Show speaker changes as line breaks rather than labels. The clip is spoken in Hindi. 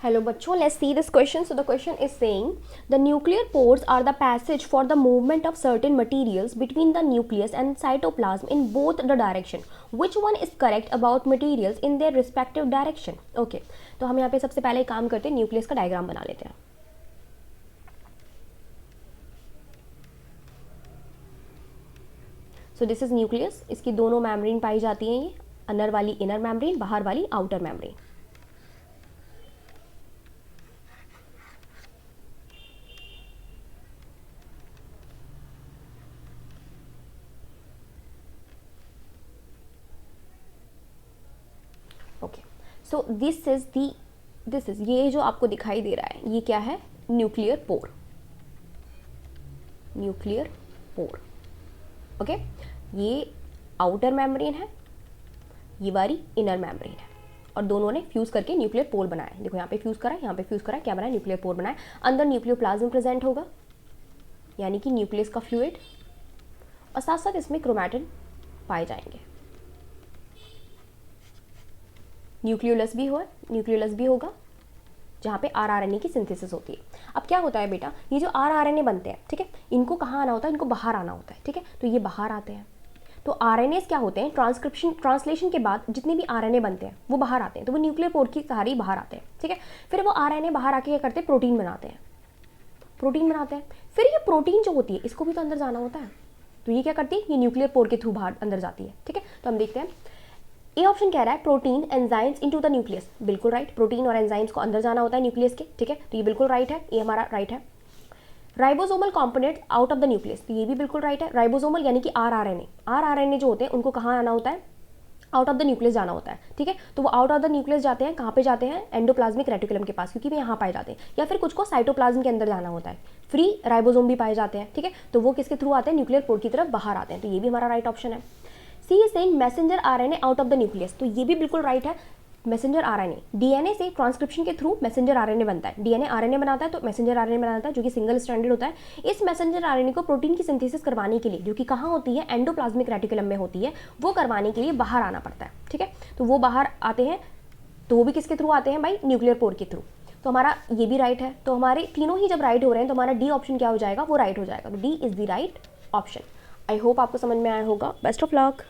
Hello bachcho, let's see this question. So the question is saying the nuclear pores are the passage for the movement of certain materials between the nucleus and cytoplasm in both the direction. Which one is correct about materials in their respective direction? Okay, तो हम यहाँ पे सबसे पहले काम करते हैं, न्यूक्लियस का डायग्राम बना लेते हैं. So this is nucleus. इसकी दोनों मेम्ब्रेन पाई जाती हैं, ये अंदर वाली इनर मेम्ब्रेन, बाहर वाली outer membrane. Okay, so this is ये जो आपको दिखाई दे रहा है, ये क्या है? Nuclear pore. Nuclear pore. Okay, ये आउटर मेम्ब्रेन है, ये वाली इनर मेम्ब्रेन है, और दोनों ने फ्यूज करके न्यूक्लियर पोर बनाया. देखो यहाँ पे फ्यूज करा है, यहाँ पे फ्यूज करा है, क्या बनाया? न्यूक्लियर पोर बनाया. अंदर न्यूक्लियोप्लाज्म प्रेजेंट होगा, यानी कि न्यूक्लियस का फ्लूइड, और साथ साथ इसमें क्रोमैटिन पाए जाएंगे. न्यूक्लियोलस भी होगा जहाँ पे आरआरएनए की सिंथेसिस होती है. अब क्या होता है बेटा, ये जो आरआरएनए बनते हैं, ठीक है, इनको कहाँ आना होता है? इनको बाहर आना होता है. ठीक है, तो ये बाहर आते हैं. तो आरएनए क्या होते हैं? ट्रांसलेशन के बाद जितने भी आरएनए बनते हैं वो बाहर आते हैं, तो वो न्यूक्लियर पोर की सहारे ही बाहर आते हैं. ठीक है, फिर वो आरएनए बाहर आके क्या करते हैं? प्रोटीन बनाते हैं. फिर ये प्रोटीन जो होती है, इसको भी तो अंदर जाना होता है, तो ये क्या करती है? ये न्यूक्लियर पोर के थ्रू बाहर अंदर जाती है. ठीक है, तो हम देखते हैं. ए ऑप्शन कह रहा है protein enzymes into the nucleus. बिल्कुल राइट, प्रोटीन और एंजाइम्स को अंदर जाना होता है न्यूक्लियस के. ठीक है, तो ये बिल्कुल राइट है, ये हमारा राइट है. Ribosomal component out of the nucleus, तो ये भी बिल्कुल राइट है. राइबोसोमल यानी कि आरआरएनए जो होते हैं उनको कहाँ आना होता है? आउट ऑफ द न्यूक्लियस जाना होता है. ठीक है, तो वो आउट ऑफ द न्यूक्लियस जाते हैं, कहाँ पे जाते हैं? एंडोप्लाज्मिक रेटिकुलम के पास, क्योंकि वे यहाँ पाए जाते हैं. या फिर कुछ को साइटोप्लाज्म के अंदर जाना होता है. फ्री राइबोसोम भी पाए जाते हैं. ठीक है, तो वो किसके थ्रू आते हैं? न्यूक्लियर पोर की तरफ बाहर आते हैं, तो ये भी हमारा राइट ऑप्शन है. C is saying messenger RNA out of the nucleus, तो ये भी बिल्कुल राइट है. मैसेंजर आरएनए, डीएनए से ट्रांसक्रिप्शन के थ्रू मैसेंजर आरएनए बनता है. डीएनए आरएनए बनाता है, तो मैसेंजर आरएनए बनाता है, जो कि सिंगल स्ट्रैंडेड होता है. इस मैसेंजर आरएनए को प्रोटीन की सिंथेसिस करवाने के लिए, जो कि कहाँ होती है? एंडोप्लाज्मिक रेटिकुलम में होती है, वो करवाने के लिए बाहर आना पड़ता है. ठीक है, तो वो बाहर आते हैं, तो वो भी किसके थ्रू आते हैं भाई? न्यूक्लियर पोर के थ्रू. तो हमारा ये भी राइट है. तो हमारे तीनों ही जब राइट हो रहे हैं, तो हमारा डी ऑप्शन क्या हो जाएगा? वो राइट हो जाएगा. तो D is the right option. I hope आपको समझ में आया होगा. Best of luck.